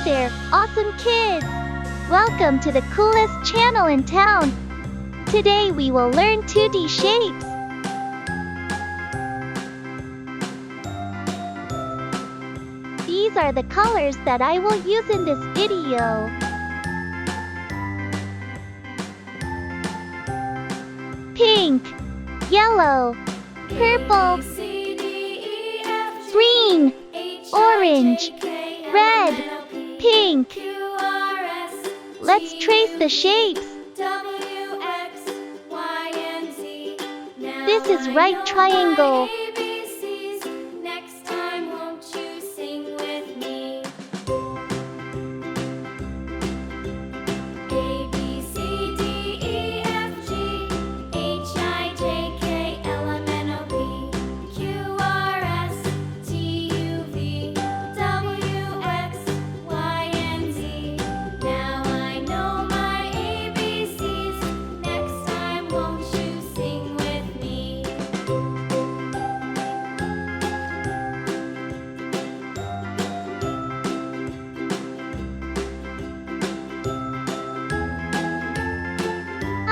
there, awesome kids! Welcome to the coolest channel in town. Today we will learn 2D shapes. These are the colors that I will use in this video. Pink, yellow, purple, green, orange, red, pink. Let's trace the shapes. This is right triangle.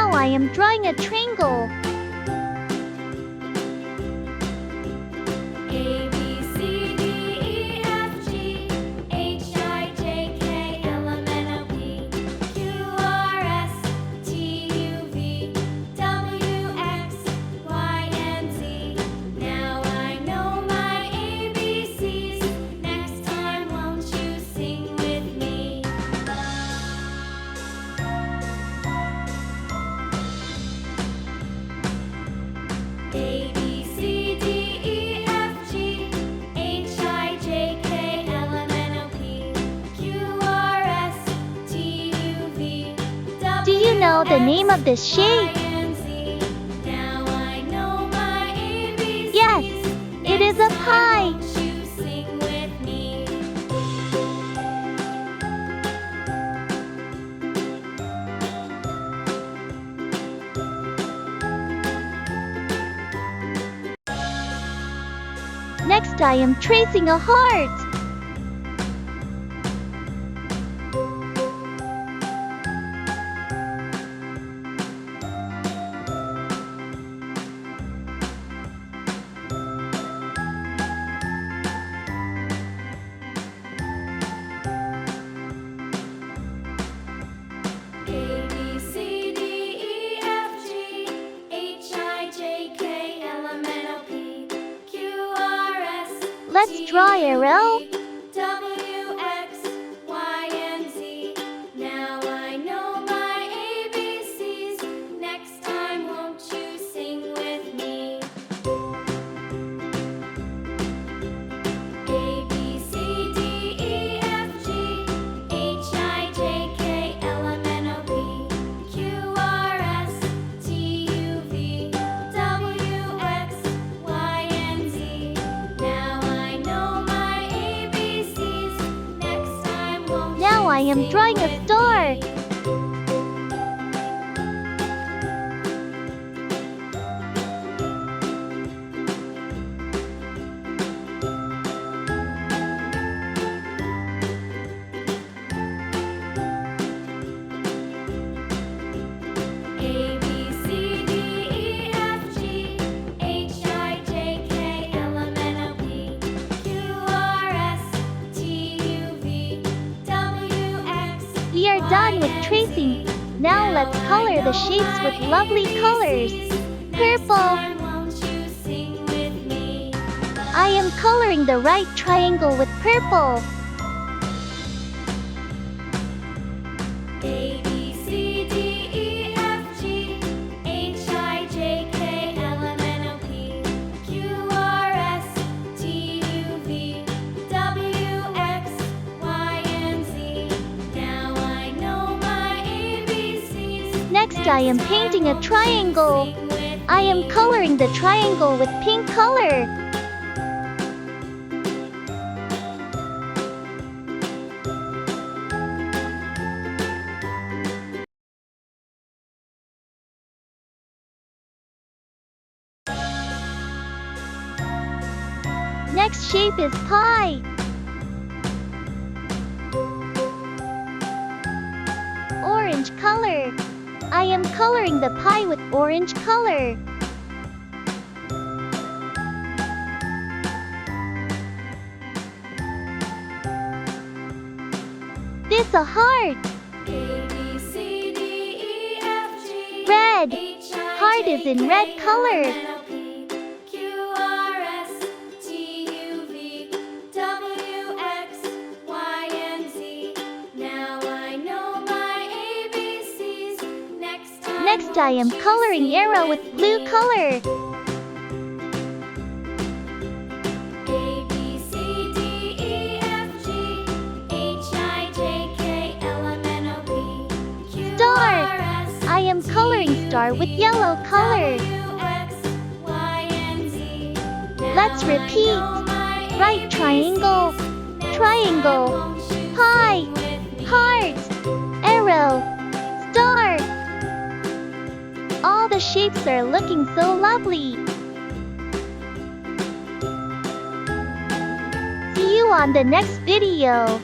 I am drawing a triangle. A, B, C, D, E, F, G, H, I, J, K, L, M, N, O, P, Q, R, S, T, U, V, W, X, Y, and Z. Now I know my ABCs. Next time, won't you sing with me? A, B, C, D, E, F, G, H, I, J, K, L, M, N, O, P, Q, R, S, T, U, V, W, Do you know the name of this shape? Y, and Z. Now I know my ABCs. Yes, it is a pie. Won't you sing with me? Next I am tracing a heart. A, B, C, D, E, F, G, H, I, J, K, L, M, N, O, P, Q, R, S, Let's draw arrow. W, X, Y, and Z. Now I know my ABCs. Next time, won't you sing with me? A, B, C, D, E, F, G, H, I, J, K, L, M, N, O, P, Q, R, S, T, U, V, W, X, Y, and Z. Now I know my ABCs. Next time, won't Now you I am sing drawing with a star. me? A, B, C, D, E, F, G, H, I, J, K, L, M, N, O, P, Q, R, S, T, U, V, W, X. We are done with tracing. Now let's color the shapes with lovely colors. Purple. I am coloring the right triangle with purple. A, B, C, D, E, F, G, H, I, J, K, L, M, N, O, P, Q, R, S, T, U, V, W, X, Y, and Z. Now I know my ABCs. Next I am painting a triangle. I am coloring the triangle with pink color. Next shape is pie. color. I am coloring the pie with orange color. This a heart. A, B, C, D, E, F, G, Red. H, I, Heart J, is in K, red L, color. M, N, O, P, Q, R, S, T, U, V, W, X, Y, and Z. Now I know my ABCs. Next I am coloring arrow with blue color. A, B, C, D, E, F, G, H, I, J, K, L, M, N, O, P, Q, Star. R, S, I am coloring star with yellow color. W, X, Y, and Z. Let's Now I repeat. know my Right triangle, ABCs. Next triangle, time, won't you pie, sing with me? heart, arrow, star. All the shapes are looking so lovely. See you on the next video.